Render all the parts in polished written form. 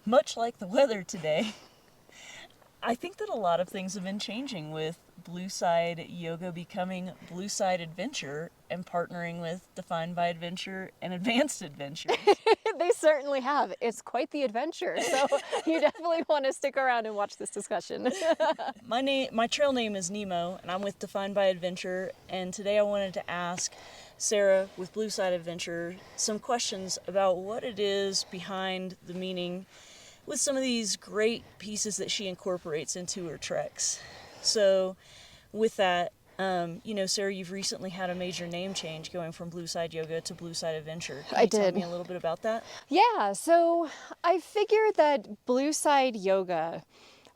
Much like the weather today, I think that a lot of things have been changing with Blue Side Yoga becoming Blue Side Adventure and partnering with Defined by Adventure and Advanced Adventures. They certainly have. It's quite the adventure, so you definitely want to stick around and watch this discussion. My trail name is Nemo, and I'm with Defined by Adventure, and today I wanted to ask Sarah with Blue Side Adventure some questions about what it is behind the meaning with some of these great pieces that she incorporates into her treks. So with that, Sarah, you've recently had a major name change going from Blue Side Yoga to Blue Side Adventure. Can you tell me a little bit about that? Yeah, so I figured that Blue Side Yoga,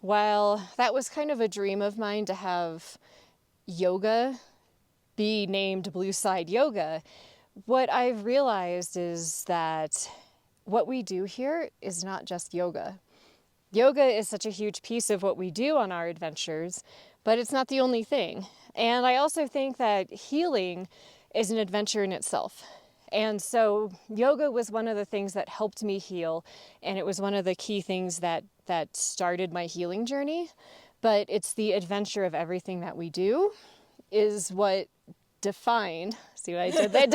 while that was kind of a dream of mine to have yoga be named Blue Side Yoga, what I've realized is that what we do here is not just yoga. Yoga is such a huge piece of what we do on our adventures, but it's not the only thing. And I also think that healing is an adventure in itself. And so yoga was one of the things that helped me heal, and it was one of the key things that started my healing journey. But it's the adventure of everything that we do is what defined, see what I did there?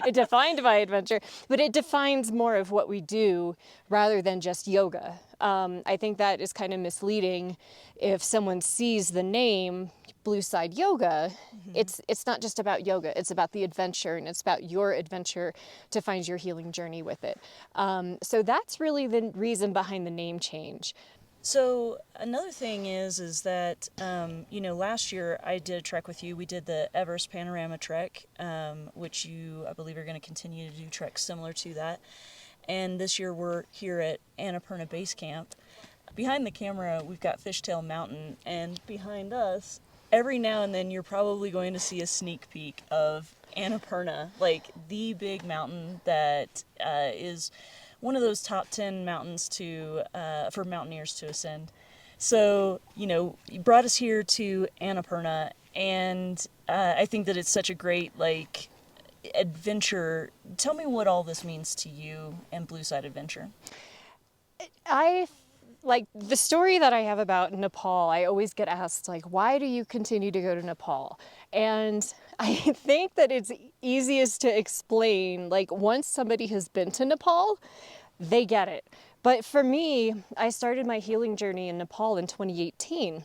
It defined my adventure, but it defines more of what we do rather than just yoga. I think that is kind of misleading if someone sees the name Blue Side Yoga. It's not just about yoga, it's about the adventure, and it's about your adventure to find your healing journey with it. So that's really the reason behind the name change. So another thing is that, last year I did a trek with you. We did the Everest Panorama Trek, which you, I believe, are going to continue to do treks similar to that. And this year we're here at Annapurna Base Camp. Behind the camera, we've got Fishtail Mountain, and behind us, every now and then you're probably going to see a sneak peek of Annapurna, like the big mountain that is one of those top 10 mountains for mountaineers to ascend. So, you brought us here to Annapurna, and I think that it's such a great, adventure. Tell me what all this means to you and Blue Side Adventure. The story that I have about Nepal, I always get asked, why do you continue to go to Nepal? And I think that it's easiest to explain, once somebody has been to Nepal, they get it. But for me, I started my healing journey in Nepal in 2018.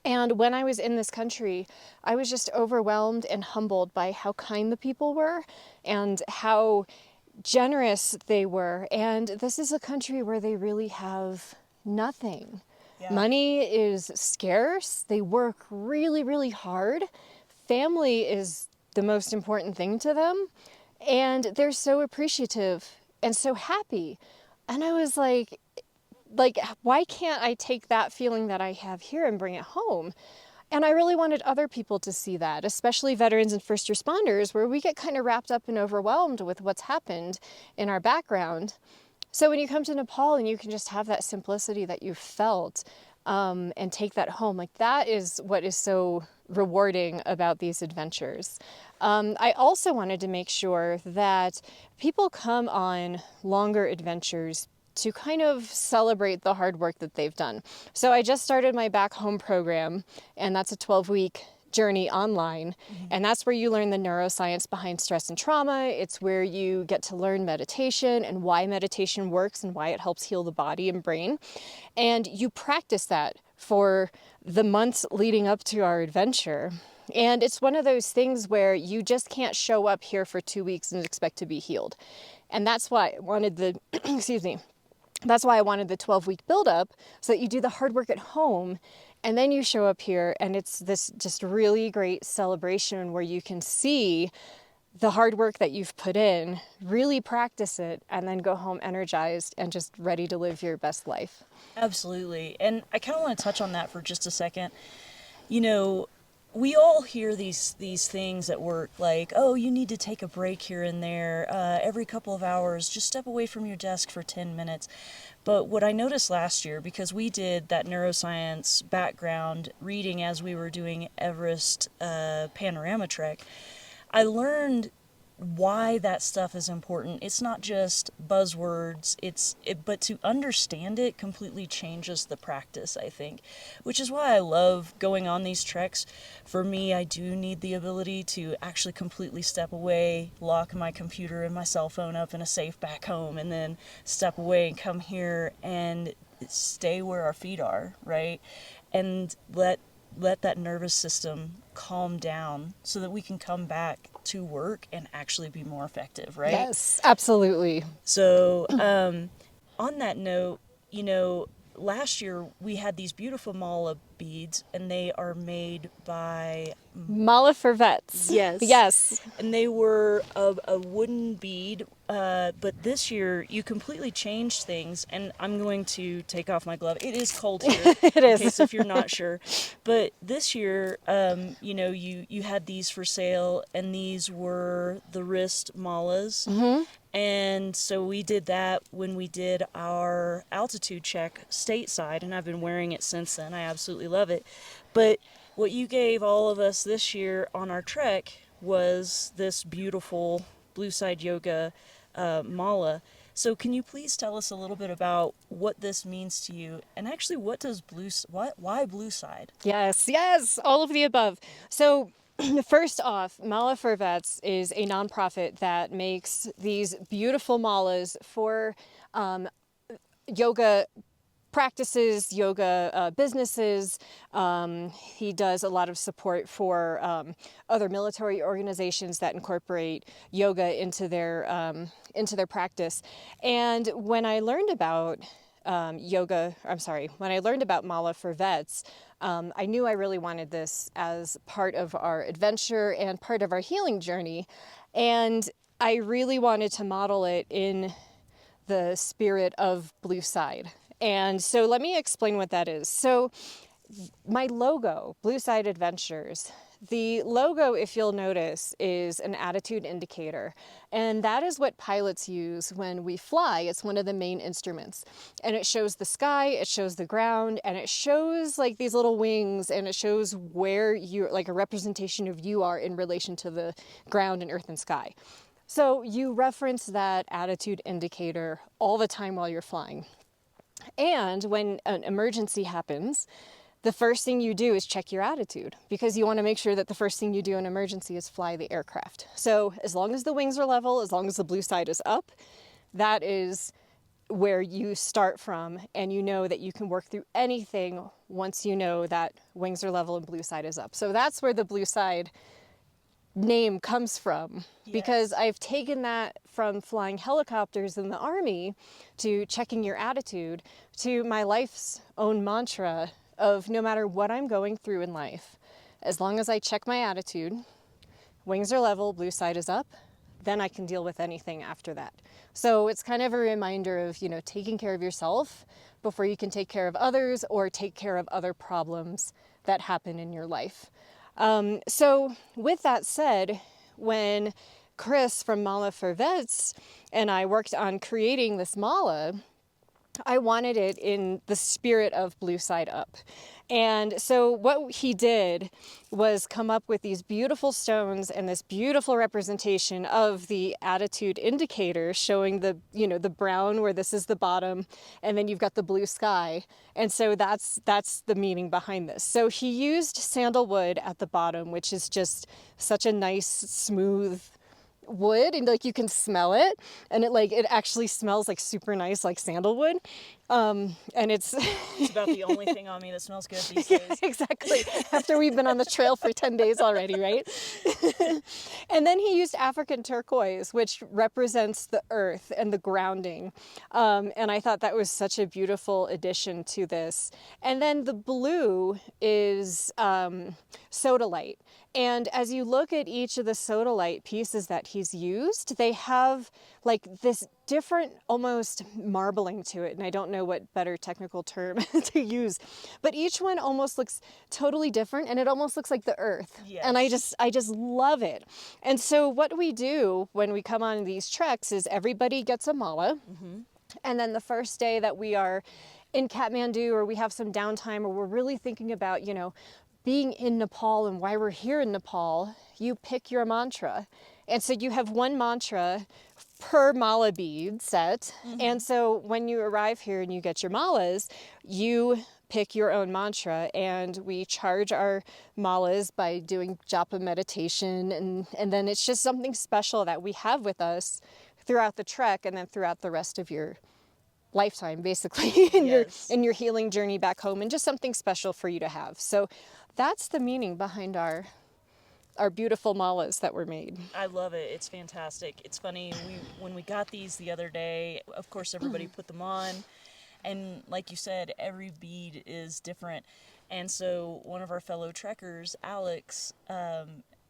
And when I was in this country, I was just overwhelmed and humbled by how kind the people were and how generous they were. And this is a country where they really have nothing. Yeah. Money is scarce. They work really, really hard. Family is the most important thing to them. And they're so appreciative and so happy. And I was like, why can't I take that feeling that I have here and bring it home? And I really wanted other people to see that, especially veterans and first responders, where we get kind of wrapped up and overwhelmed with what's happened in our background. So when you come to Nepal and you can just have that simplicity that you've felt and take that home, that is what is so rewarding about these adventures. I also wanted to make sure that people come on longer adventures to kind of celebrate the hard work that they've done. So I just started my back home program, and that's a 12-week journey online. Mm-hmm. And that's where you learn the neuroscience behind stress and trauma. It's where you get to learn meditation and why meditation works and why it helps heal the body and brain. And you practice that for the months leading up to our adventure. And it's one of those things where you just can't show up here for 2 weeks and expect to be healed. And that's why I wanted the, that's why I wanted the 12-week buildup, so that you do the hard work at home and then you show up here and it's this just really great celebration where you can see the hard work that you've put in, really practice it, and then go home energized and just ready to live your best life. Absolutely. And I kind of want to touch on that for just a second. We all hear these things at work, like, oh, you need to take a break here and there, every couple of hours, just step away from your desk for 10 minutes. But what I noticed last year, because we did that neuroscience background reading as we were doing Everest Panorama Trek, I learned why that stuff is important. It's not just buzzwords, but to understand it completely changes the practice, I think, which is why I love going on these treks. For me, I do need the ability to actually completely step away, lock my computer and my cell phone up in a safe back home, and then step away and come here and stay where our feet are, right? And let that nervous system calm down so that we can come back to work and actually be more effective, right? Yes, absolutely. So, on that note, last year we had these beautiful mala beads, and they are made by Mala for vets. yes, Yes. and they were a wooden bead. But this year you completely changed things, and I'm going to take off my glove. It is cold here. It in is. case if you're not sure. But this year, you had these for sale, and these were the wrist malas. And so we did that when we did our altitude check stateside, and I've been wearing it since then. I absolutely love it. But what you gave all of us this year on our trek was this beautiful Blue Side Yoga mala. So can you please tell us a little bit about what this means to you, and actually why Blue Side? Yes, yes, all of the above. So, first off, Mala for Vets is a nonprofit that makes these beautiful malas for yoga practices, yoga businesses. He does a lot of support for other military organizations that incorporate yoga into their practice. And when I learned about when I learned about Mala for Vets, I knew I really wanted this as part of our adventure and part of our healing journey. And I really wanted to model it in the spirit of Blue Side. And so let me explain what that is. So my logo, Blue Side Adventures, the logo, if you'll notice, is an attitude indicator. And that is what pilots use when we fly. It's one of the main instruments. And it shows the sky, it shows the ground, and it shows like these little wings, and it shows where you're, like a representation of you are in relation to the ground and earth and sky. So you reference that attitude indicator all the time while you're flying. And when an emergency happens, the first thing you do is check your attitude, because you want to make sure that the first thing you do in an emergency is fly the aircraft. So as long as the wings are level, as long as the blue side is up, that is where you start from, and you know that you can work through anything once you know that wings are level and blue side is up. So that's where the blue side name comes from, because I've taken that from flying helicopters in the Army to checking your attitude to my life's own mantra of no matter what I'm going through in life, as long as I check my attitude, wings are level, blue side is up, then I can deal with anything after that. So it's kind of a reminder of, taking care of yourself before you can take care of others or take care of other problems that happen in your life. So with that said, when Chris from Mala for Vets and I worked on creating this mala, I wanted it in the spirit of Blue Side Up. And so what he did was come up with these beautiful stones and this beautiful representation of the attitude indicator, showing the brown where this is the bottom, and then you've got the blue sky. And so that's the meaning behind this. So he used sandalwood at the bottom, which is just such a nice, smooth wood, and you can smell it, and it actually smells like super nice, like sandalwood. And it's about the only thing on me that smells good these days. Yeah, exactly. After we've been on the trail for 10 days already, right? And then he used African turquoise, which represents the earth and the grounding. And I thought that was such a beautiful addition to this. And then the blue is sodalite. And as you look at each of the sodalite pieces that he's used, they have this different almost marbling to it. And I don't know what better technical term to use, but each one almost looks totally different, and it almost looks like the earth. Yes. And I just love it. And so what we do when we come on these treks is everybody gets a mala. Mm-hmm. And then the first day that we are in Kathmandu, or we have some downtime, or we're really thinking about, being in Nepal and why we're here in Nepal, you pick your mantra. And so you have one mantra per mala bead set. And so when you arrive here and you get your malas, you pick your own mantra, and we charge our malas by doing japa meditation, and then it's just something special that we have with us throughout the trek and then throughout the rest of your lifetime, basically, in Yes. your healing journey back home, and just something special for you to have. So that's the meaning behind our beautiful malas that were made. I love it. It's fantastic. It's funny, when we got these the other day, of course everybody put them on, and like you said, every bead is different. And so one of our fellow trekkers, Alex,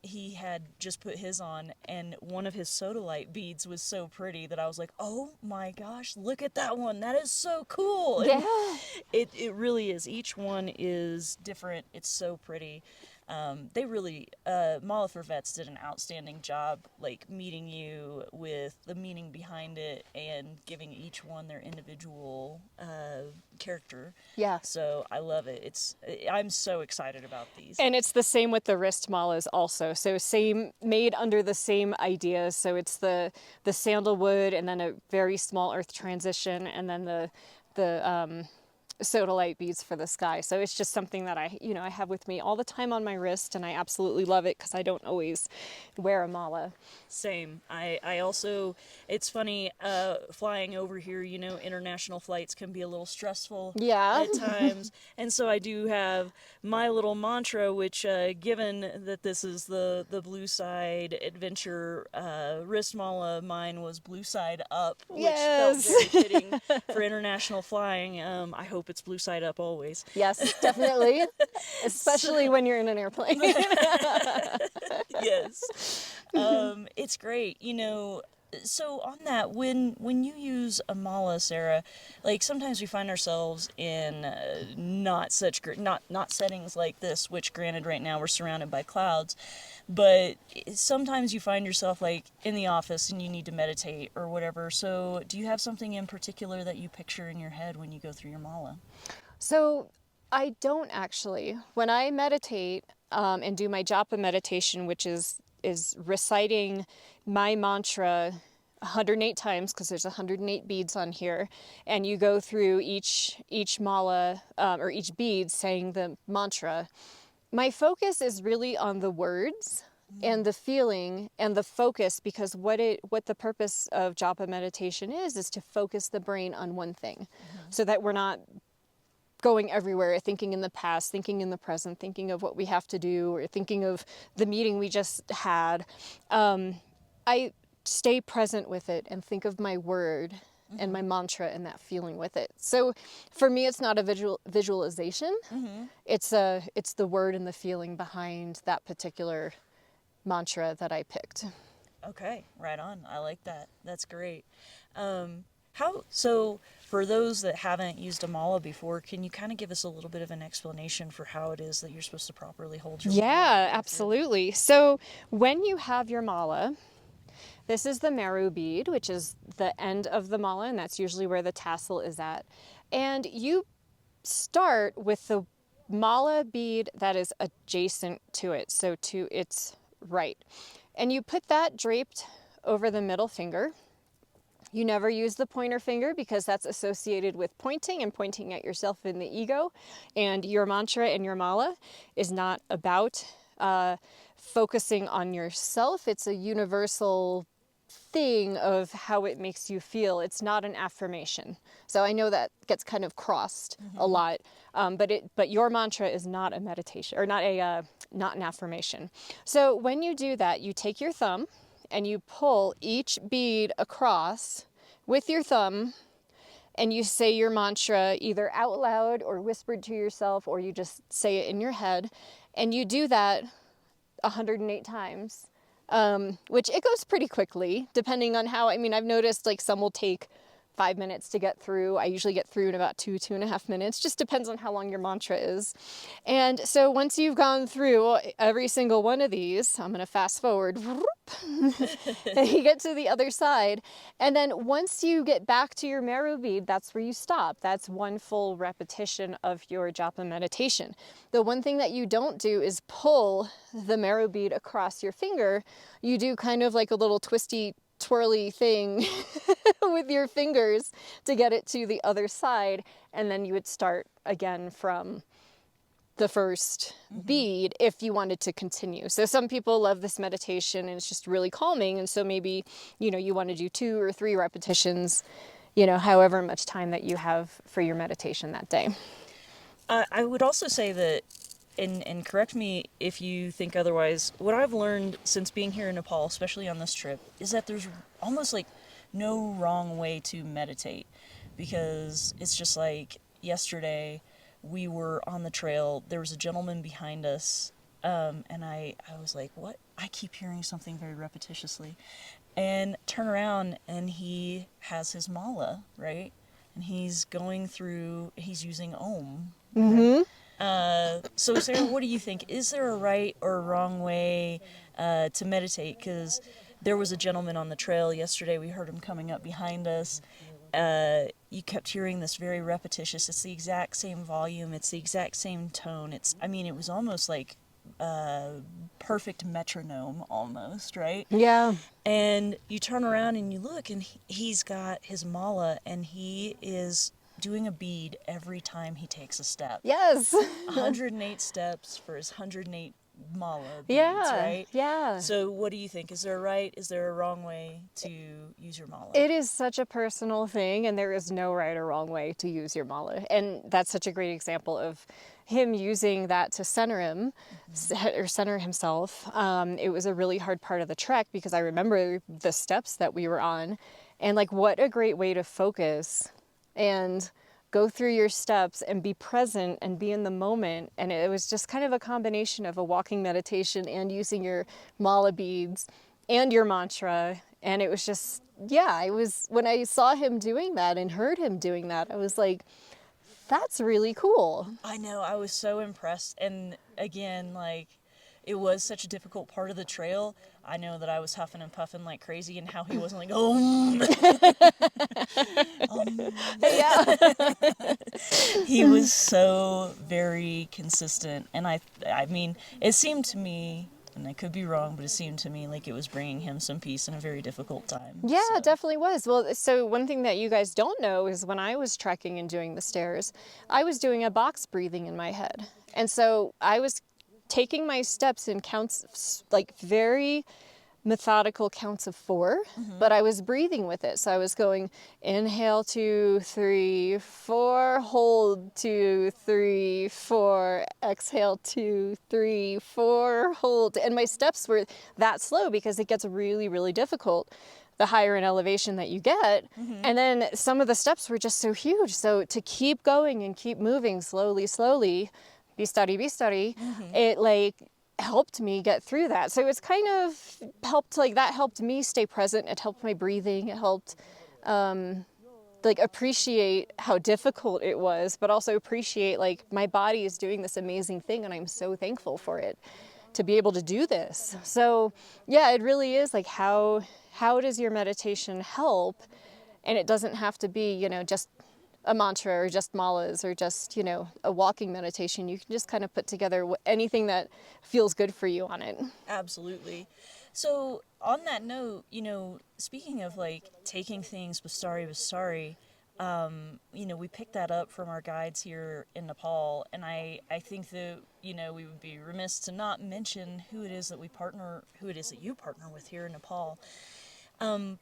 he had just put his on, and one of his sodalite beads was so pretty that I was like, oh my gosh, look at that one. That is so cool. And Yeah. it really is. Each one is different. It's so pretty. They really, Mala for Vets did an outstanding job, like meeting you with the meaning behind it and giving each one their individual character. Yeah. So I love it. I'm so excited about these. And it's the same with the wrist malas also. So same, made under the same idea. So it's the sandalwood, and then a very small earth transition, and then the sodalite beads for the sky. So it's just something that I have with me all the time on my wrist, and I absolutely love it because I don't always wear a mala. Same. I also, it's funny, flying over here, international flights can be a little stressful Yeah. at times. And so I do have my little mantra, which, given that this is the Blue Side Adventure wrist mala, mine was Blue Side Up, which Yes. felt very fitting for international flying. I hope it's Blue Side Up always. Yes, definitely. Especially when you're in an airplane. Yes. It's great. So on that, when you use a mala, Sarah, like sometimes we find ourselves in not settings like this, which granted right now we're surrounded by clouds, but sometimes you find yourself like in the office and you need to meditate or whatever. So do you have something in particular that you picture in your head when you go through your mala? So I don't actually. When I meditate and do my japa meditation, which is reciting my mantra 108 times, because there's 108 beads on here, and you go through each mala or each bead saying the mantra, my focus is really on the words and the feeling and the focus, because what the purpose of japa meditation is to focus the brain on one thing, so that we're not going everywhere, thinking in the past, thinking in the present, thinking of what we have to do, or thinking of the meeting we just had. I stay present with it and think of my word and my mantra and that feeling with it. So for me, it's not a visualization. It's the word and the feeling behind that particular mantra that I picked. Okay, right on. I like that. That's great. So for those that haven't used a mala before, can you kind of give us a little bit of an explanation for how it is that you're supposed to properly hold your mala? Yeah, absolutely. So when you have your mala, this is the meru bead, which is the end of the mala, and that's usually where the tassel is at. And you start with the mala bead that is adjacent to it, so to its right. And you put that draped over the middle finger. You never use the pointer finger because that's associated with pointing and pointing at yourself in the ego. And your mantra and your mala is not about focusing on yourself. It's a universal thing of how it makes you feel. It's not an affirmation. So I know that gets kind of crossed a lot, but your mantra is not a meditation, or not an affirmation. So when you do that, you take your thumb and you pull each bead across with your thumb, and you say your mantra either out loud or whispered to yourself, or you just say it in your head, and you do that 108 times, which it goes pretty quickly depending on how, I've noticed like some will take 5 minutes to get through. I usually get through in about 2.5 minutes, just depends on how long your mantra is. And so once you've gone through every single one of these, I'm going to fast forward, and you get to the other side. And then once you get back to your marrow bead, that's where you stop. That's one full repetition of your japa meditation. The one thing that you don't do is pull the marrow bead across your finger. You do kind of like a little twisty, twirly thing with your fingers to get it to the other side, and then you would start again from the first bead if you wanted to continue. So some people love this meditation and it's just really calming, and so maybe, you know, you want to do 2 or 3 repetitions, you know, however much time that you have for your meditation that day. I would also say that, and correct me if you think otherwise, what I've learned since being here in Nepal, especially on this trip, is that there's almost like no wrong way to meditate, because it's just like yesterday we were on the trail, there was a gentleman behind us, and I was like, what? I keep hearing something very repetitiously, and turn around and he has his mala, right? And he's going through, he's using Om. So Sarah, what do you think? Is there a right or a wrong way to meditate? Because there was a gentleman on the trail yesterday, we heard him coming up behind us. You kept hearing this very repetitious, it's the exact same volume, it's the exact same tone. It was almost like perfect metronome almost, right? Yeah. And you turn around and you look, and he's got his mala, and he is doing a bead every time he takes a step. Yes. 108 steps for his 108 mala beads, Yeah. right? Yeah. So what do you think? Is there a right, is there a wrong way to use your mala? It is such a personal thing, and there is no right or wrong way to use your mala. And that's such a great example of him using that to center him, or center himself. It was a really hard part of the trek because I remember the steps that we were on, and like what a great way to focus and go through your steps and be present and be in the moment. And it was just kind of a combination of a walking meditation and using your mala beads and your mantra. And it was just, yeah, when I saw him doing that and heard him doing that, I was like, that's really cool. I know, I was so impressed. And again, like, it was such a difficult part of the trail. I know that I was huffing and puffing like crazy, and how he wasn't like, Yeah. He was so very consistent. And I mean, it seemed to me, and I could be wrong, but it seemed to me like it was bringing him some peace in a very difficult time. Yeah, so. It definitely was. Well, so one thing that you guys don't know is when I was trekking and doing the stairs, I was doing a box breathing in my head. And so I was taking my steps in counts, like very methodical counts of 4, but I was breathing with it. So I was going inhale 2, 3, 4, hold 2, 3, 4, exhale 2, 3, 4, hold. And my steps were that slow because it gets really, really difficult the higher in elevation that you get. And then some of the steps were just so huge. So to keep going and keep moving slowly, be steady, it like helped me get through that. So it's kind of helped, like that helped me stay present. It helped my breathing. It helped like appreciate how difficult it was, but also appreciate like my body is doing this amazing thing and I'm so thankful for it to be able to do this. So yeah, it really is like how does your meditation help? And it doesn't have to be, you know, just a mantra or just malas or just, you know, a walking meditation. You can just kind of put together anything that feels good for you on it. Absolutely. So on that note, you know, speaking of like taking things basari, you know, we picked that up from our guides here in Nepal, and I think that, you know, we would be remiss to not mention who it is that you partner with here in Nepal.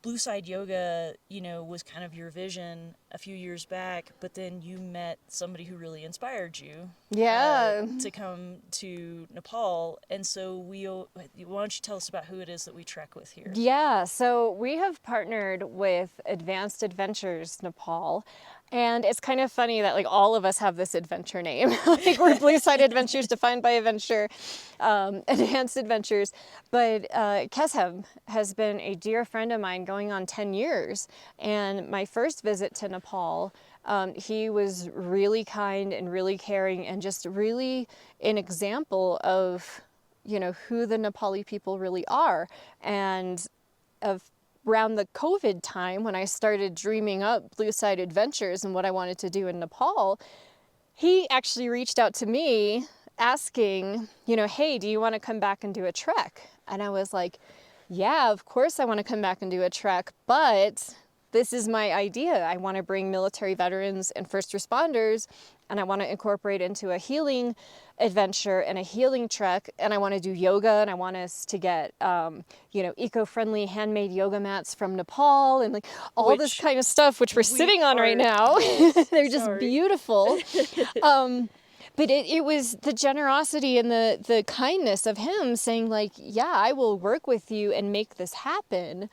Blue Side Yoga, you know, was kind of your vision a few years back, but then you met somebody who really inspired you. Yeah. To come to Nepal. And so why don't you tell us about who it is that we trek with here? Yeah, so we have partnered with Advanced Adventures Nepal. And it's kind of funny that like all of us have this adventure name. Like we're Blue Side Adventures, Defined by Adventure, Advanced Adventures. But Keshem has been a dear friend friend of mine going on 10 years. And my first visit to Nepal, he was really kind and really caring and just really an example of, you know, who the Nepali people really are. And of around the COVID time, when I started dreaming up Blue Side Adventures and what I wanted to do in Nepal, he actually reached out to me asking, you know, hey, do you want to come back and do a trek? And I was like, yeah, of course I want to come back and do a trek, but this is my idea. I want to bring military veterans and first responders, and I want to incorporate into a healing adventure and a healing trek, and I want to do yoga, and I want us to get, you know, eco-friendly handmade yoga mats from Nepal, and like all this kind of stuff, which we're sitting on right now. They're just beautiful. But it was the generosity and the kindness of him saying like, yeah, I will work with you and make this happen.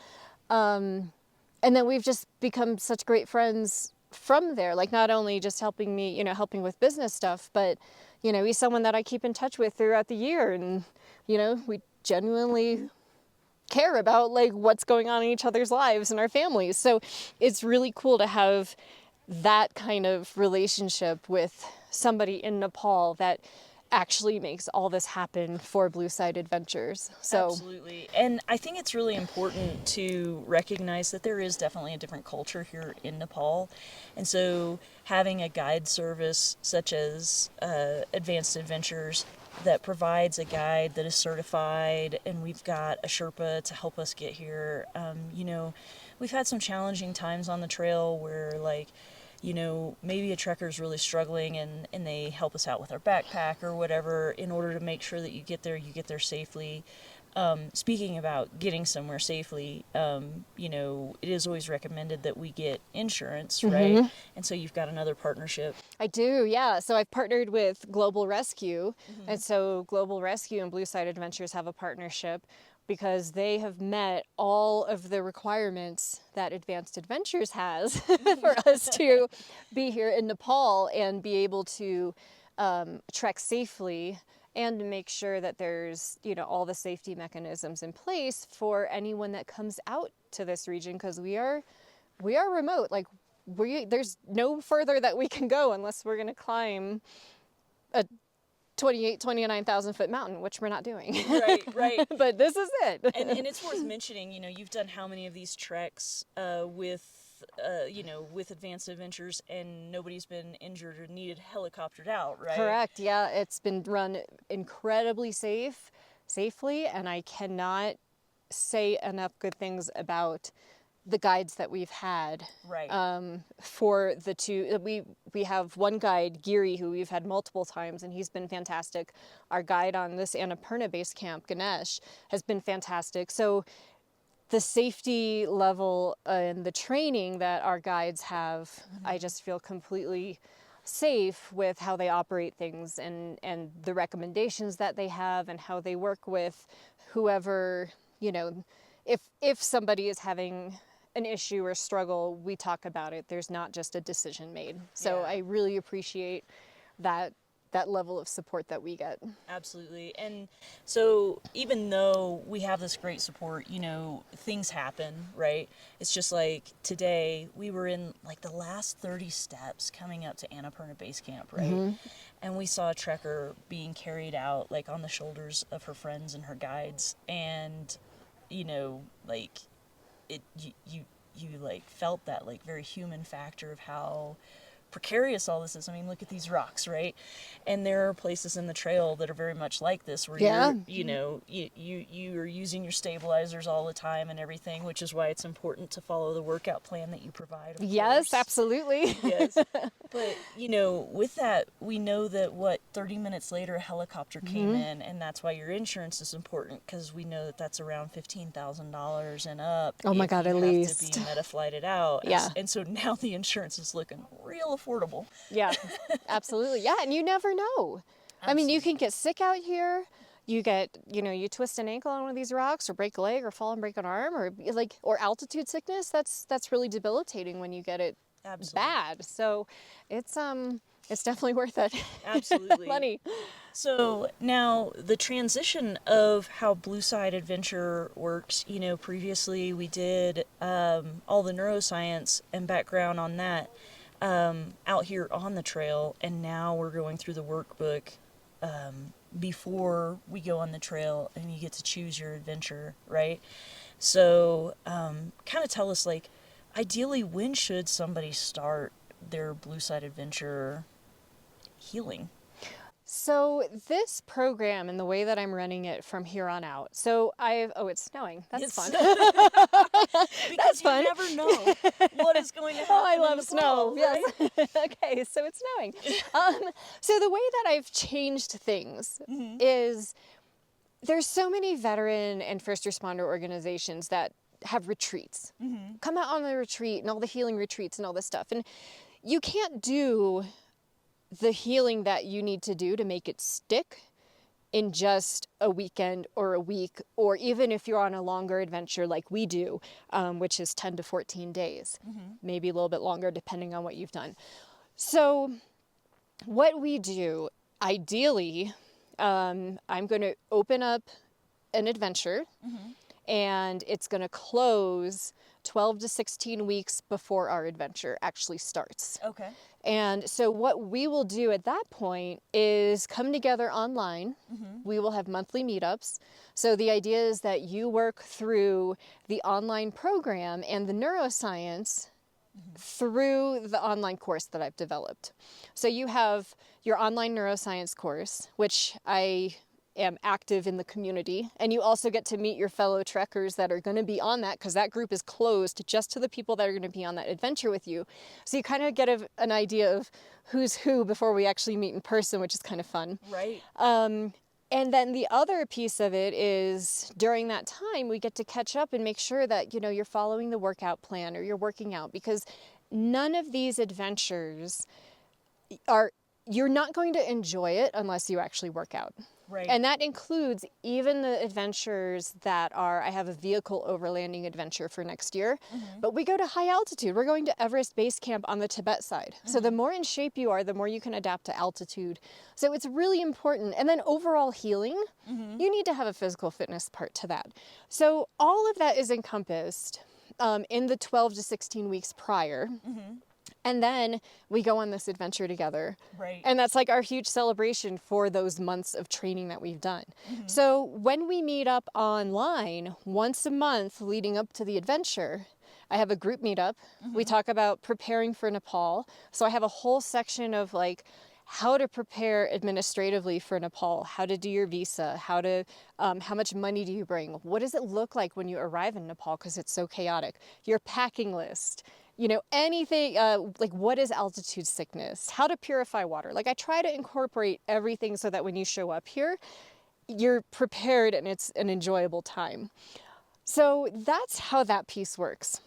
And then we've just become such great friends from there. Like not only just helping me, you know, helping with business stuff, but, you know, he's someone that I keep in touch with throughout the year. And, you know, we genuinely care about like what's going on in each other's lives and our families. So it's really cool to have that kind of relationship with somebody in Nepal that actually makes all this happen for Blue Side Adventures. So absolutely. And I think it's really important to recognize that there is definitely a different culture here in Nepal. And so having a guide service such as Advanced Adventures that provides a guide that is certified, and we've got a Sherpa to help us get here. You know, we've had some challenging times on the trail where like, you know, maybe a trekker's really struggling and they help us out with our backpack or whatever in order to make sure that you get there safely. Speaking about getting somewhere safely, you know, it is always recommended that we get insurance, right? And so you've got another partnership. I do, yeah. So I've partnered with Global Rescue. And so Global Rescue and Blue Side Adventures have a partnership because they have met all of the requirements that Advanced Adventures has for us to be here in Nepal and be able to trek safely and to make sure that there's, you know, all the safety mechanisms in place for anyone that comes out to this region, because we are remote. Like there's no further that we can go unless we're going to climb a 29,000 foot mountain, which we're not doing. Right. But this is it. And it's worth mentioning, you know, you've done how many of these treks with, you know, with Advanced Adventures, and nobody's been injured or needed helicoptered out, right? Correct. Yeah, it's been run incredibly safely, and I cannot say enough good things about the guides that we've had. Right. For the two, we have one guide, Giri, who we've had multiple times, and he's been fantastic. Our guide on this Annapurna Base Camp, Ganesh, has been fantastic. So the safety level and the training that our guides have, I just feel completely safe with how they operate things and the recommendations that they have and how they work with whoever, you know, if somebody is having an issue or struggle, we talk about it. There's not just a decision made. So I really appreciate that level of support that we get. Absolutely. And so even though we have this great support, you know, things happen, right? It's just like today we were in like the last 30 steps coming up to Annapurna Base Camp, right? And we saw a trekker being carried out like on the shoulders of her friends and her guides. And, you know, like you like felt that like very human factor of how precarious all this is. I mean, look at these rocks, right? And there are places in the trail that are very much like this, where you're, you know, you are using your stabilizers all the time and everything, which is why it's important to follow the workout plan that you provide. Yes, absolutely. Yes. But, you know, with that, we know that 30 minutes later, a helicopter came in, and that's why your insurance is important, because we know that that's around $15,000 and up. Oh my God, at least. To be meta-flighted out. Yeah. And so now the insurance is looking real affordable. Yeah, absolutely. Yeah, and you never know. I mean, you can get sick out here. You get, you know, you twist an ankle on one of these rocks, or break a leg, or fall and break an arm, or altitude sickness. That's really debilitating when you get it Absolutely. bad. So it's definitely worth it. Absolutely. Money. So now the transition of how Blue Side Adventure works, previously we did all the neuroscience and background on that out here on the trail, and now we're going through the workbook before we go on the trail, and you get to choose your adventure, right? So kind of tell us, like, ideally, when should somebody start their Blue Side Adventure healing? So this program and the way that I'm running it from here on out. So it's snowing. That's It's fun. because That's fun. you never know what is going to happen. Oh, I in love the snow. fall, Yes. right? Okay, so it's snowing. So the way that I've changed things is there's so many veteran and first responder organizations that have retreats. Come out on the retreat and all the healing retreats and all this stuff. And you can't do the healing that you need to do to make it stick in just a weekend or a week, or even if you're on a longer adventure like we do, which is 10 to 14 days, maybe a little bit longer depending on what you've done. So what we do, ideally, I'm going to open up an adventure and it's going to close 12 to 16 weeks before our adventure actually starts. Okay. And so what we will do at that point is come together online. We will have monthly meetups. So the idea is that you work through the online program and the neuroscience through the online course that I've developed. So you have your online neuroscience course, which I am active in the community, and you also get to meet your fellow trekkers that are going to be on that, because that group is closed just to the people that are going to be on that adventure with you. So you kind of get an idea of who's who before we actually meet in person, which is kind of fun. Right. And then the other piece of it is during that time, we get to catch up and make sure that, you're following the workout plan or you're working out, because none of these adventures you're not going to enjoy it unless you actually work out. Right. And that includes even the adventures that I have a vehicle overlanding adventure for next year, but we go to high altitude. We're going to Everest Base Camp on the Tibet side. So the more in shape you are, the more you can adapt to altitude. So it's really important. And then overall healing, you need to have a physical fitness part to that. So all of that is encompassed in the 12 to 16 weeks prior. And then we go on this adventure together. Right. And that's like our huge celebration for those months of training that we've done. So when we meet up online once a month leading up to the adventure, I have a group meetup. We talk about preparing for Nepal. So I have a whole section of like how to prepare administratively for Nepal, how to do your visa, how much money do you bring? What does it look like when you arrive in Nepal, because it's so chaotic? Your packing list. Anything, like what is altitude sickness, how to purify water. Like I try to incorporate everything so that when you show up here, you're prepared and it's an enjoyable time. So that's how that piece works.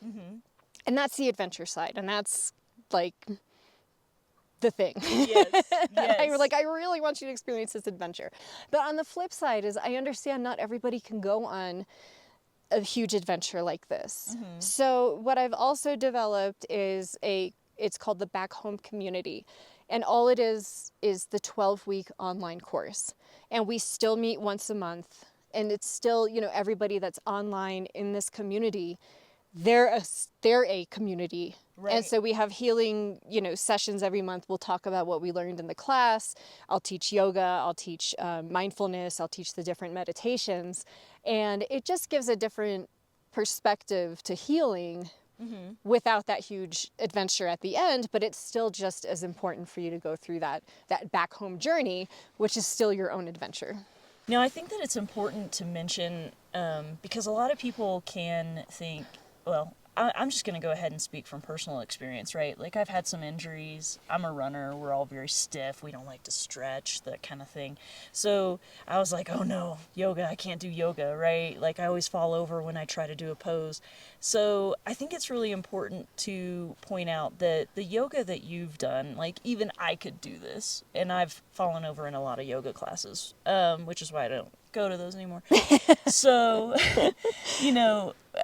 And that's the adventure side. And that's like the thing. Yes. I really want you to experience this adventure. But on the flip side is I understand not everybody can go on a huge adventure like this. So what I've also developed is it's called the Back Home Community. And all it is the 12-week online course. And we still meet once a month. And it's still, everybody that's online in this community, they're a community. Right. And so we have healing, sessions every month. We'll talk about what we learned in the class. I'll teach yoga. I'll teach mindfulness. I'll teach the different meditations. And it just gives a different perspective to healing without that huge adventure at the end. But it's still just as important for you to go through that back home journey, which is still your own adventure. Now, I think that it's important to mention, because a lot of people can think, well, I'm just going to go ahead and speak from personal experience, right? Like, I've had some injuries. I'm a runner. We're all very stiff. We don't like to stretch, that kind of thing. So I was like, oh no, yoga, I can't do yoga, right? Like, I always fall over when I try to do a pose. So I think it's really important to point out that the yoga that you've done, like, even I could do this. And I've fallen over in a lot of yoga classes, which is why I don't go to those anymore. So,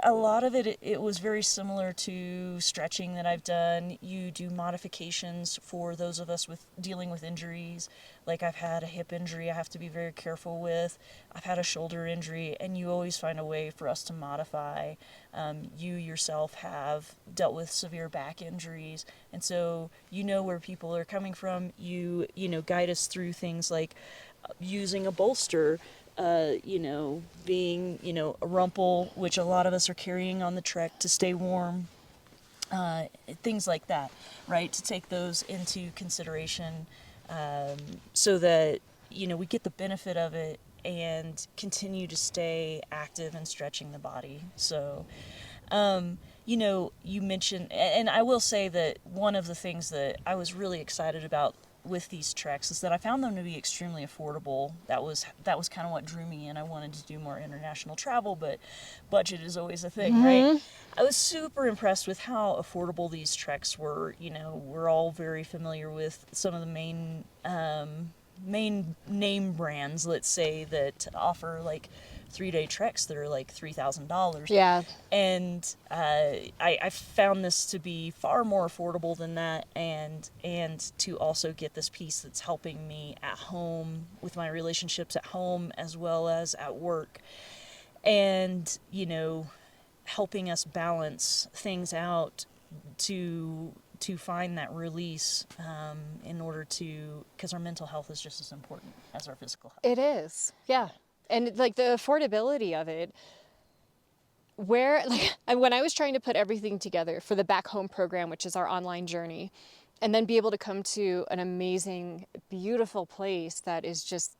a lot of it was very similar to stretching that I've done. You do modifications for those of us with dealing with injuries. Like I've had a hip injury I have to be very careful with. I've had a shoulder injury, and you always find a way for us to modify. You yourself have dealt with severe back injuries, and so you know where people are coming from. You guide us through things like using a bolster, being, a rumple, which a lot of us are carrying on the trek to stay warm, things like that, right? To take those into consideration, so that, we get the benefit of it and continue to stay active and stretching the body. So, you mentioned, and I will say that one of the things that I was really excited about with these treks is that I found them to be extremely affordable. That was kind of what drew me in. I wanted to do more international travel, but budget is always a thing, right? I was super impressed with how affordable these treks were. We're all very familiar with some of the main name brands, let's say, that offer like 3-day treks that are like $3,000. Yeah. And I found this to be far more affordable than that, and to also get this piece that's helping me at home with my relationships at home as well as at work, and helping us balance things out to find that release, in order to, because our mental health is just as important as our physical health. It is, yeah. And like the affordability of it, when I was trying to put everything together for the Back Home program, which is our online journey, and then be able to come to an amazing, beautiful place that is just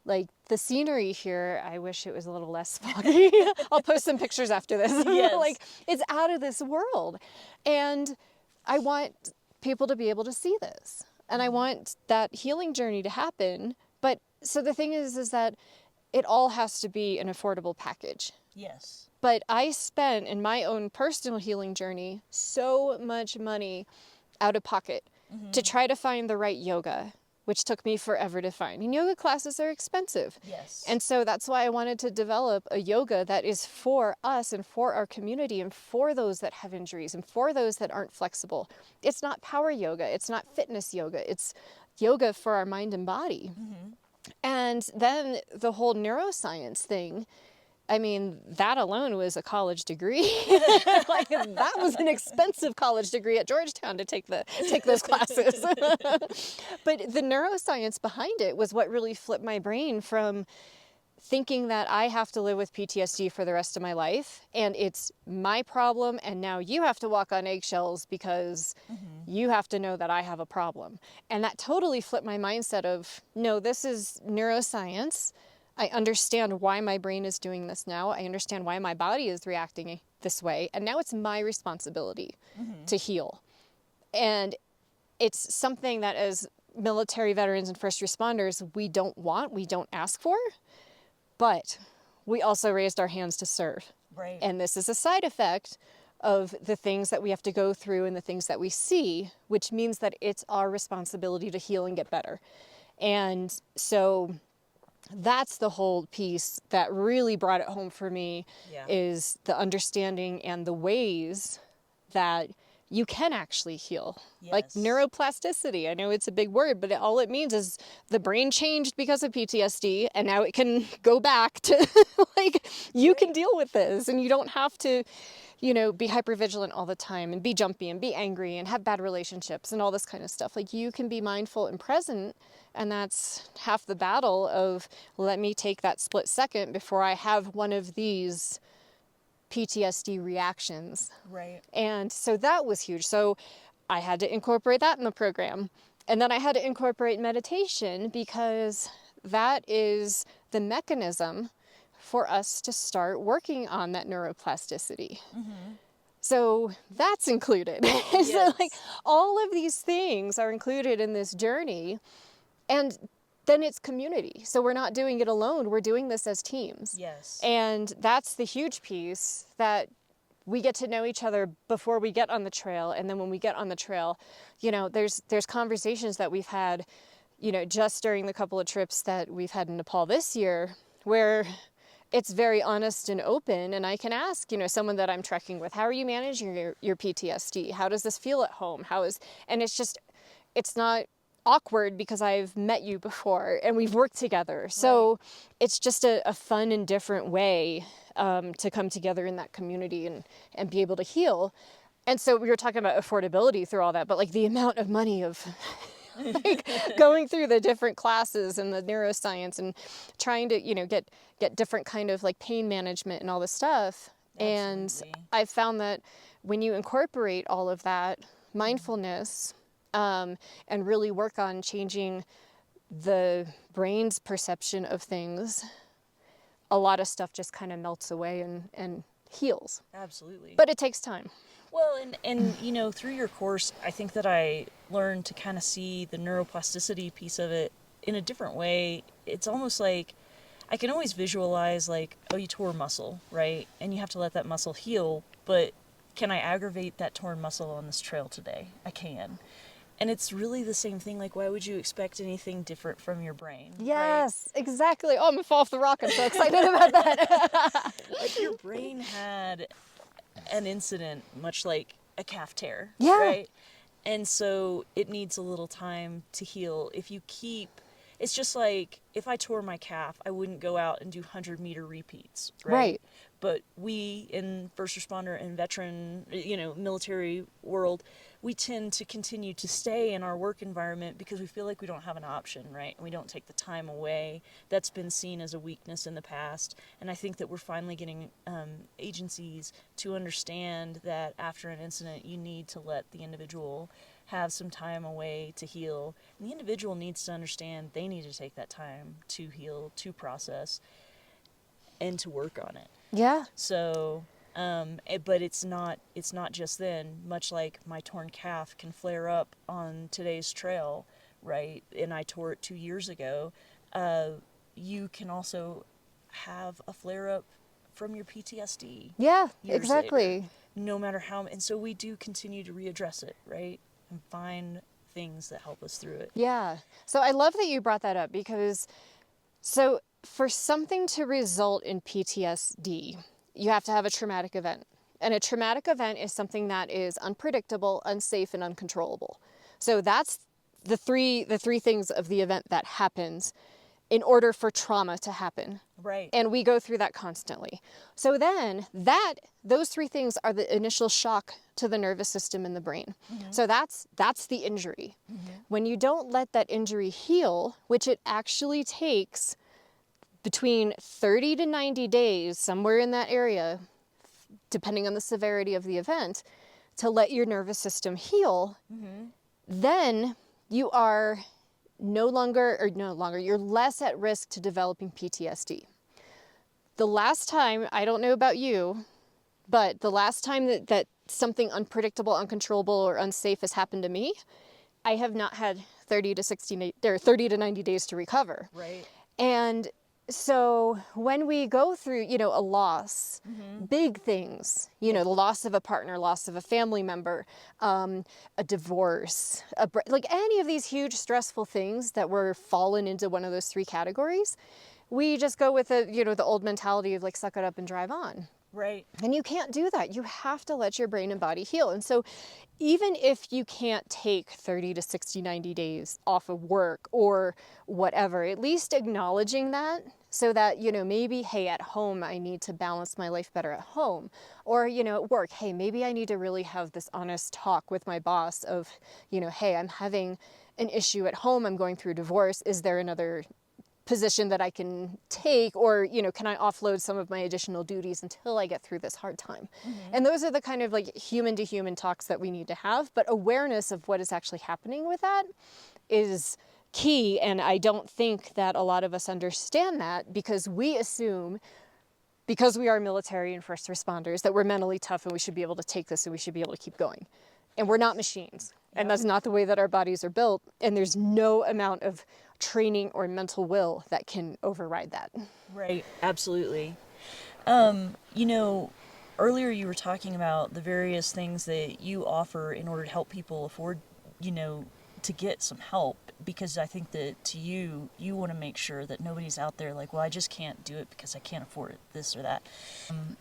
like the scenery here, I wish it was a little less foggy. I'll post some pictures after this. Yes. Like, it's out of this world. And I want people to be able to see this. And I want that healing journey to happen. But so the thing is that it all has to be an affordable package. Yes. But I spent in my own personal healing journey so much money out of pocket to try to find the right yoga, which took me forever to find. And yoga classes are expensive. Yes. And so that's why I wanted to develop a yoga that is for us and for our community and for those that have injuries and for those that aren't flexible. It's not power yoga. It's not fitness yoga. It's yoga for our mind and body. And then the whole neuroscience thing, I mean, that alone was a college degree. Like, that was an expensive college degree at Georgetown to take those classes. But the neuroscience behind it was what really flipped my brain from thinking that I have to live with PTSD for the rest of my life and it's my problem, and now you have to walk on eggshells because you have to know that I have a problem. And that totally flipped my mindset of, no, this is neuroscience. I understand why my brain is doing this now. I understand why my body is reacting this way. And now it's my responsibility to heal. And it's something that as military veterans and first responders, we don't want, we don't ask for, but we also raised our hands to serve. Right. And this is a side effect of the things that we have to go through and the things that we see, which means that it's our responsibility to heal and get better. And so that's the whole piece that really brought it home for me, is the understanding and the ways that you can actually heal. Yes. Like neuroplasticity. I know it's a big word, but all it means is the brain changed because of PTSD, and now it can go back to like, you can deal with this, and you don't have to, be hypervigilant all the time and be jumpy and be angry and have bad relationships and all this kind of stuff. Like, you can be mindful and present, and that's half the battle of, let me take that split second before I have one of these PTSD reactions. Right. And so that was huge. So I had to incorporate that in the program. And then I had to incorporate meditation, because that is the mechanism for us to start working on that neuroplasticity. So that's included. Yes. So like, all of these things are included in this journey. And then it's community. So we're not doing it alone. We're doing this as teams. Yes. And that's the huge piece, that we get to know each other before we get on the trail. And then when we get on the trail, there's conversations that we've had, just during the couple of trips that we've had in Nepal this year, where it's very honest and open, and I can ask, someone that I'm trekking with, how are you managing your PTSD? How does this feel at home? And it's not awkward because I've met you before and we've worked together. So it's just a fun and different way to come together in that community and be able to heal. And so we were talking about affordability through all that, but like the amount of money of like going through the different classes and the neuroscience and trying to, get different kind of like pain management and all this stuff. Absolutely. And I found that when you incorporate all of that mindfulness, and really work on changing the brain's perception of things, a lot of stuff just kind of melts away and heals. Absolutely. But it takes time. Well, and through your course, I think that I learned to kind of see the neuroplasticity piece of it in a different way. It's almost like I can always visualize like, oh, you tore a muscle, right? And you have to let that muscle heal, but can I aggravate that torn muscle on this trail today? I can. And it's really the same thing. Like, why would you expect anything different from your brain? Yes, right? Exactly. Oh, I'm gonna fall off the rock. I'm so excited about that. Like, your brain had an incident, much like a calf tear, yeah. right? And so it needs a little time to heal. It's just like if I tore my calf, I wouldn't go out and do 100-meter repeats, right? But we in first responder and veteran, military world, we tend to continue to stay in our work environment because we feel like we don't have an option, right? And we don't take the time away. That's been seen as a weakness in the past. And I think that we're finally getting agencies to understand that after an incident, you need to let the individual have some time away to heal. And the individual needs to understand they need to take that time to heal, to process, and to work on it. Yeah. So, but it's not just then, much like my torn calf can flare up on today's trail, right? And I tore it 2 years ago. You can also have a flare up from your PTSD. Yeah, exactly. Later, no matter how, and so we do continue to readdress it, right? And find things that help us through it. Yeah. So I love that you brought that up because for something to result in PTSD, you have to have a traumatic event. And a traumatic event is something that is unpredictable, unsafe, and uncontrollable. So that's the three things of the event that happens in order for trauma to happen. Right. And we go through that constantly. So then those three things are the initial shock to the nervous system in the brain. Mm-hmm. So that's the injury. Mm-hmm. When you don't let that injury heal, which it actually takes between 30 to 90 days, somewhere in that area, depending on the severity of the event, to let your nervous system heal, mm-hmm. then you are you're less at risk to developing PTSD. The last time, I don't know about you, but the last time that something unpredictable, uncontrollable, or unsafe has happened to me, I have not had 30 to 90 days to recover. Right. And so when we go through, a loss, mm-hmm. big things, the loss of a partner, loss of a family member, a divorce, like any of these huge stressful things that were fallen into one of those three categories, we just go with the old mentality of like, suck it up and drive on. Right. And you can't do that. You have to let your brain and body heal. And so even if you can't take 30 to 60, 90 days off of work or whatever, at least acknowledging that so that, maybe, hey, at home, I need to balance my life better at home. Or, at work, hey, maybe I need to really have this honest talk with my boss of, hey, I'm having an issue at home. I'm going through a divorce. Is there another position that I can take, or can I offload some of my additional duties until I get through this hard time? Mm-hmm. And those are the kind of like human to human talks that we need to have, but awareness of what is actually happening with that is key. And I don't think that a lot of us understand that because we assume, because we are military and first responders, that we're mentally tough and we should be able to take this and we should be able to keep going. And we're not machines. Yep. And that's not the way that our bodies are built. And there's no amount of training or mental will that can override that. Right, absolutely. Earlier you were talking about the various things that you offer in order to help people afford, to get some help, because I think that to you want to make sure that nobody's out there like, well, I just can't do it because I can't afford it, this or that.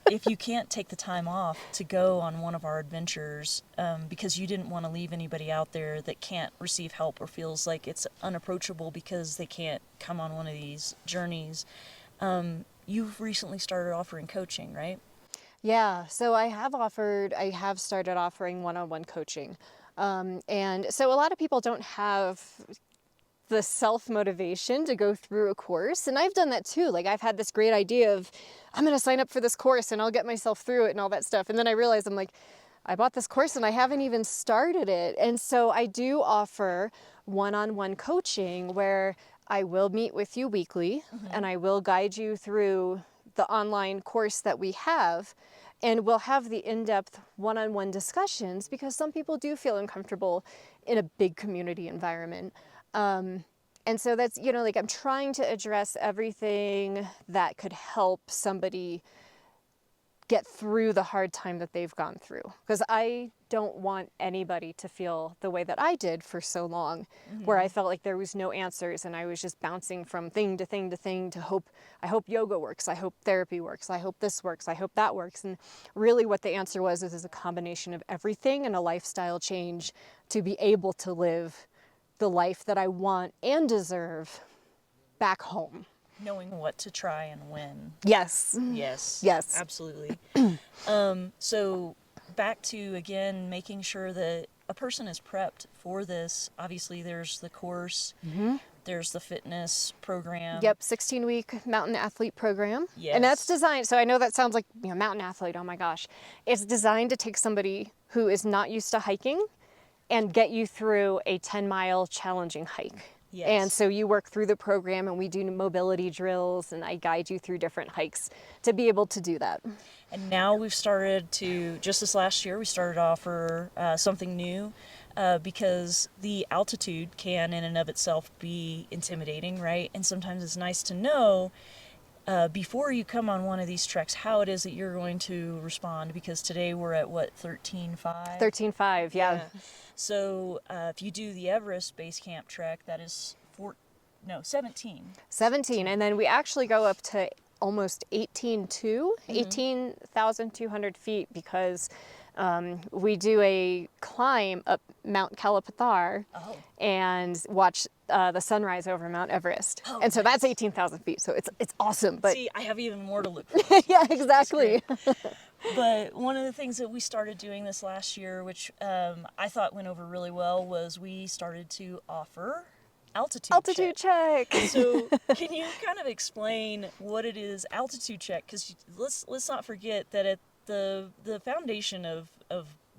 If you can't take the time off to go on one of our adventures, because you didn't want to leave anybody out there that can't receive help or feels like it's unapproachable because they can't come on one of these journeys, you've recently started offering coaching, right? Yeah, so I have started offering one-on-one coaching. And so a lot of people don't have the self-motivation to go through a course. And I've done that too. Like, I've had this great idea of, I'm going to sign up for this course and I'll get myself through it and all that stuff. And then I realized, I'm like, I bought this course and I haven't even started it. And so I do offer one-on-one coaching where I will meet with you weekly and I will guide you through the online course that we have. And we'll have the in-depth one-on-one discussions, because some people do feel uncomfortable in a big community environment. And so that's, like, I'm trying to address everything that could help somebody get through the hard time that they've gone through. Because I don't want anybody to feel the way that I did for so long, where I felt like there was no answers and I was just bouncing from thing to thing to thing to hope. I hope yoga works. I hope therapy works. I hope this works. I hope that works. And really what the answer was is a combination of everything and a lifestyle change to be able to live the life that I want and deserve back home. Knowing what to try and when. Yes. Yes. Yes. Absolutely. So back to, again, making sure that a person is prepped for this. Obviously, there's the course. There's the fitness program. Yep, 16-week mountain athlete program. Yes. And that's designed, so I know that sounds like, mountain athlete, oh my gosh. It's designed to take somebody who is not used to hiking and get you through a 10-mile challenging hike. Yes. And so you work through the program and we do mobility drills and I guide you through different hikes to be able to do that. And now we've started to, just this last year, we started to offer something new, because the altitude can in and of itself be intimidating, right? And sometimes it's nice to know before you come on one of these treks how it is that you're going to respond, because today we're at what, 13.5? 13.5, yeah. So if you do the Everest Base Camp trek, that is 17. 17, and then we actually go up to almost 18,200 feet, because we do a climb up Mount Kalapathar and watch the sunrise over Mount Everest. And so that's 18,000 feet, so it's awesome. But see, I have even more to look forward to. yeah, exactly. But one of the things that we started doing this last year, which I thought went over really well, was we started to offer altitude check. So can you kind of explain what it is, altitude check? Because let's not forget that at the foundation of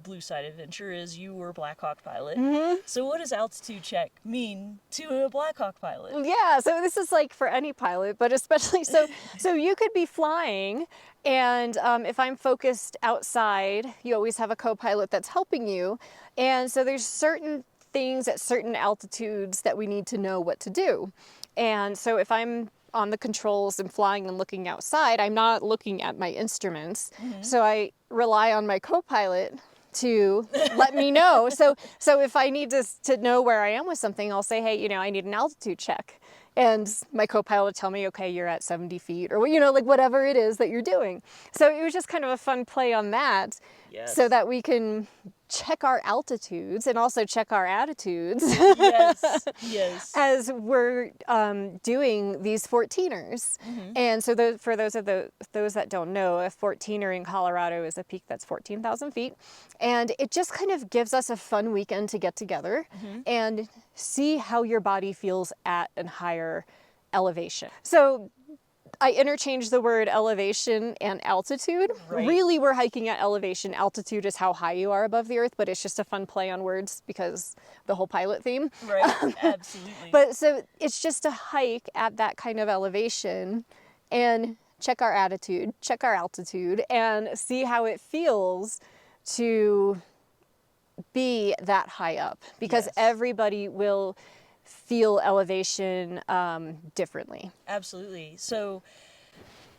Blue Side Adventure is you were a Black Hawk pilot. So what does altitude check mean to a Black Hawk pilot? Yeah, so this is like for any pilot, but especially so you could be flying, and if I'm focused outside, you always have a co-pilot that's helping you, and so there's certain things at certain altitudes that we need to know what to do. And so if I'm on the controls and flying and looking outside, I'm not looking at my instruments. So I rely on my co-pilot to let me know. So if I need to know where I am with something, I'll say, hey, I need an altitude check. And my co-pilot will tell me, okay, you're at 70 feet, or like whatever it is that you're doing. So it was just kind of a fun play on that. Yes. So that we can check our altitudes and also check our attitudes. Yes. As we're doing these 14ers. And so for those that don't know, a 14er in Colorado is a peak that's 14,000 feet. And it just kind of gives us a fun weekend to get together and see how your body feels at a higher elevation. So I interchange the word elevation and altitude. Right. Really, we're hiking at elevation. Altitude is how high you are above the earth, but it's just a fun play on words because the whole pilot theme. Right, absolutely. But so it's just a hike at that kind of elevation and check our attitude, check our altitude, and see how it feels to be that high up, because everybody will feel elevation differently. Absolutely. So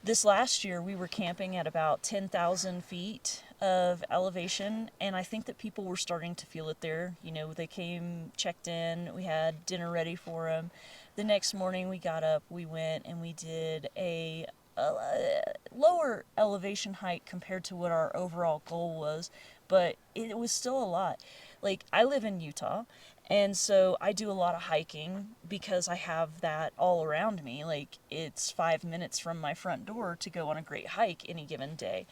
this last year we were camping at about 10,000 feet of elevation, and I think that people were starting to feel it there. You know, they came, checked in, we had dinner ready for them. The next morning we got up, we went and we did a lower elevation hike compared to what our overall goal was, but it was still a lot. Like, I live in Utah, and so I do a lot of hiking because I have that all around me. Like, it's 5 minutes from my front door to go on a great hike any given day.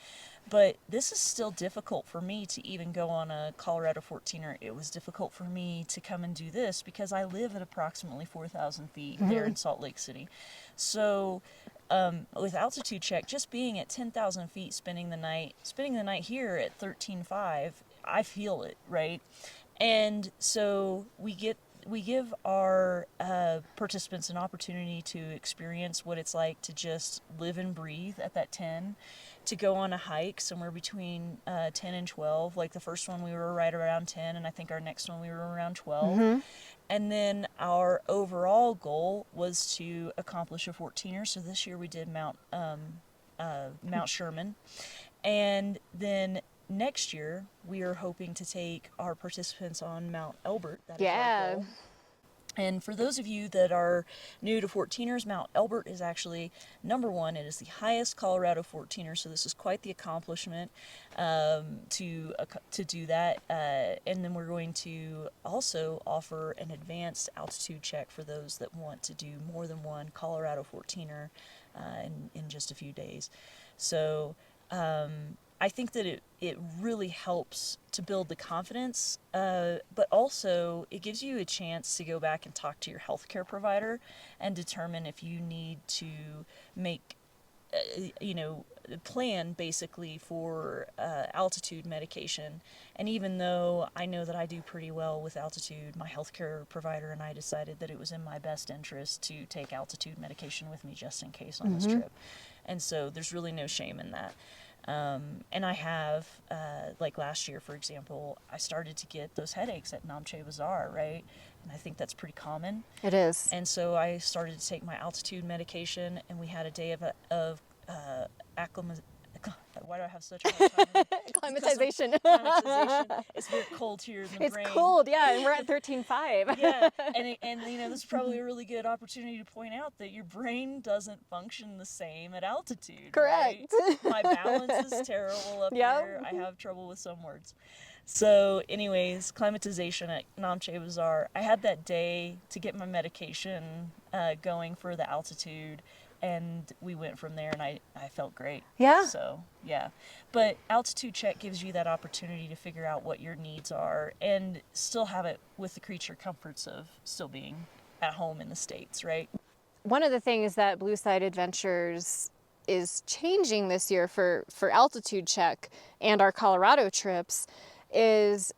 But this is still difficult for me to even go on a Colorado 14er. It was difficult for me to come and do this because I live at approximately 4,000 feet there in Salt Lake City. So with altitude check, just being at 10,000 feet, spending the night here at 13.5, I feel it, right? And so we give our participants an opportunity to experience what it's like to just live and breathe at that 10, to go on a hike somewhere between 10 and 12. Like, the first one we were right around 10, and I think our next one we were around 12. And then our overall goal was to accomplish a 14er. So this year we did Mount Sherman. And then next year we are hoping to take our participants on Mount Elbert. That is our goal. And for those of you that are new to 14ers, Mount Elbert is actually number one. It is the highest Colorado 14er, so this is quite the accomplishment to do that. And then we're going to also offer an advanced altitude check for those that want to do more than one Colorado 14er in just a few days. So I think that it really helps to build the confidence, but also it gives you a chance to go back and talk to your healthcare provider and determine if you need to make, plan basically for altitude medication. And even though I know that I do pretty well with altitude, my healthcare provider and I decided that it was in my best interest to take altitude medication with me just in case on this trip. And so there's really no shame in that. And I have, like last year, for example, I started to get those headaches at Namche Bazaar, right? And I think that's pretty common. It is. And so I started to take my altitude medication, and we had a day of acclimatization. Why do I have such a hard time? Acclimatization. It's very cold here in the It's brain. cold, yeah, and we're at 13.5. Yeah, and this is probably a really good opportunity to point out that your brain doesn't function the same at altitude. Correct. Right? My balance is terrible up here. I have trouble with some words. So anyways, acclimatization at Namche Bazaar. I had that day to get my medication going for the altitude, and we went from there, and I felt great. Yeah. So, yeah. But altitude check gives you that opportunity to figure out what your needs are and still have it with the creature comforts of still being at home in the States, right? One of the things that Blue Side Adventures is changing this year for altitude check and our Colorado trips is,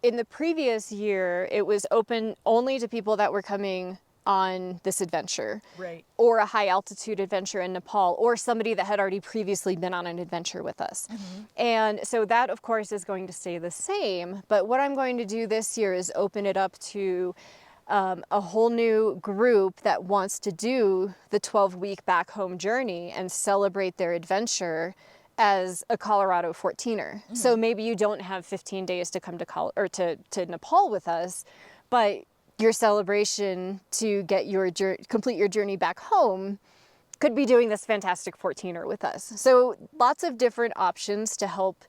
in the previous year, it was open only to people that were coming on this adventure, right, or a high altitude adventure in Nepal, or somebody that had already previously been on an adventure with us. And so that, of course, is going to stay the same. But what I'm going to do this year is open it up to a whole new group that wants to do the 12-week back home journey and celebrate their adventure as a Colorado 14er. So maybe you don't have 15 days to come to Nepal with us, but your celebration to get complete your journey back home could be doing this fantastic 14er with us. So lots of different options to help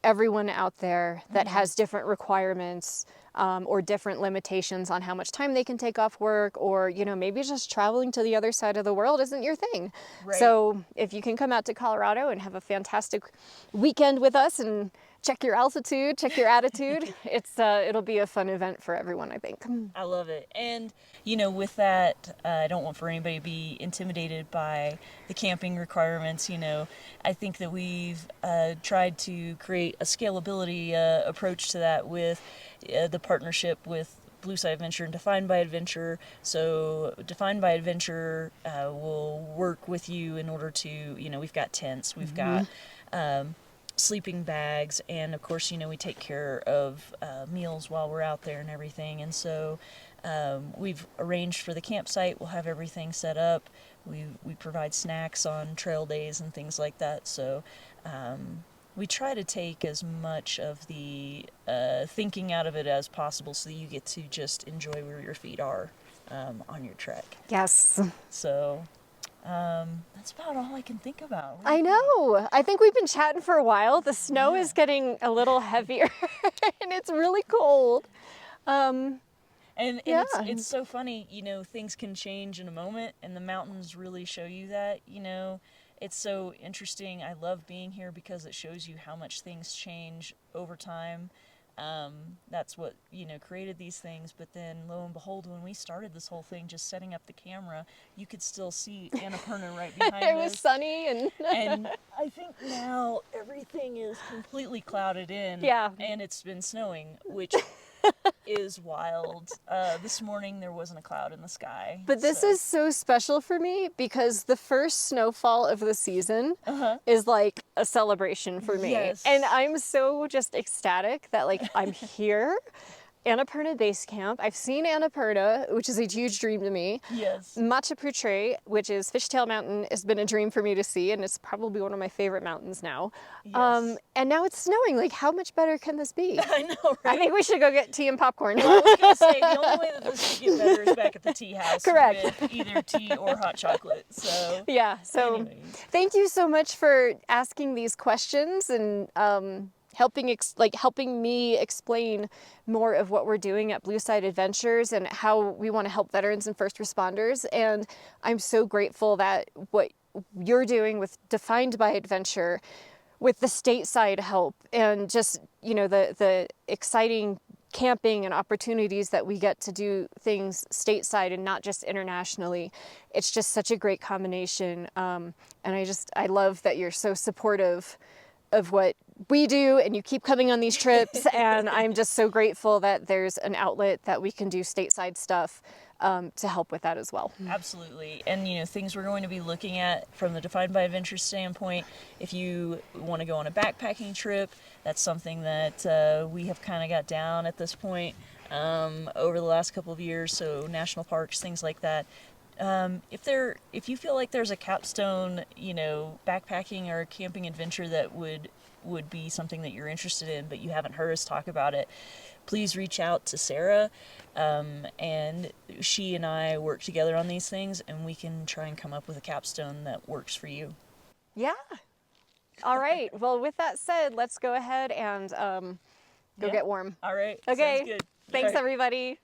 everyone out there that has different requirements or different limitations on how much time they can take off work, or maybe just traveling to the other side of the world isn't your thing. Right. So if you can come out to Colorado and have a fantastic weekend with us and check your altitude, check your attitude, it'll be a fun event for everyone, I think. I love it. And, with that, I don't want for anybody to be intimidated by the camping requirements. I think that we've tried to create a scalability approach to that with the partnership with Blue Side Adventure and Defined by Adventure. So Defined by Adventure will work with you in order to, we've got tents, we've got sleeping bags, and of course, we take care of meals while we're out there and everything. And so we've arranged for the campsite. We'll have everything set up. We provide snacks on trail days and things like that. So we try to take as much of the thinking out of it as possible so that you get to just enjoy where your feet are on your trek. Yes. So that's about all I can think about. I know. I think we've been chatting for a while. The snow is getting a little heavier and it's really cold. And Yeah. it's so funny, you know, things can change in a moment, and the mountains really show you that, you know. It's so interesting. I love being here because it shows you how much things change over time. That's what, you know, created these things. But then, lo and behold, when we started this whole thing, just setting up the camera, you could still see Annapurna right behind It us. was sunny and And I think now everything is completely clouded in. Yeah. And it's been snowing, which is wild. This morning there wasn't a cloud in the sky. But this is so special for me because the first snowfall of the season is like a celebration for me. Yes. And I'm so just ecstatic that like I'm here. Annapurna Base Camp. I've seen Annapurna, which is a huge dream to me. Yes. Machu Picchu, which is Fishtail Mountain, has been a dream for me to see, and it's probably one of my favorite mountains now. Yes. And now it's snowing. Like, how much better can this be? I know, right? I think we should go get tea and popcorn. I was gonna say the only way that this could get better is back at the tea house. Correct. With either tea or hot chocolate. So Yeah. So, anyways. Thank you so much for asking these questions and helping me explain more of what we're doing at Blue Side Adventures and how we want to help veterans and first responders. And I'm so grateful that what you're doing with Defined by Adventure, with the stateside help, and just, you know, the exciting camping and opportunities that we get to do things stateside and not just internationally. It's just such a great combination. And I love that you're so supportive of what we do and you keep coming on these trips. And I'm just so grateful that there's an outlet that we can do stateside stuff to help with that as well. Absolutely. And, you know, things we're going to be looking at from the Defined by Adventure standpoint, if you want to go on a backpacking trip, that's something that we have kind of got down at this point over the last couple of years. So national parks, things like that. If you feel like there's a capstone, you know, backpacking or camping adventure that would be something that you're interested in, but you haven't heard us talk about it, please reach out to Sarah, and she and I work together on these things, and we can try and come up with a capstone that works for you. Yeah. All right. Well, with that said, let's go ahead and go get warm. All right. Okay. Sounds good. Thanks, All right. everybody.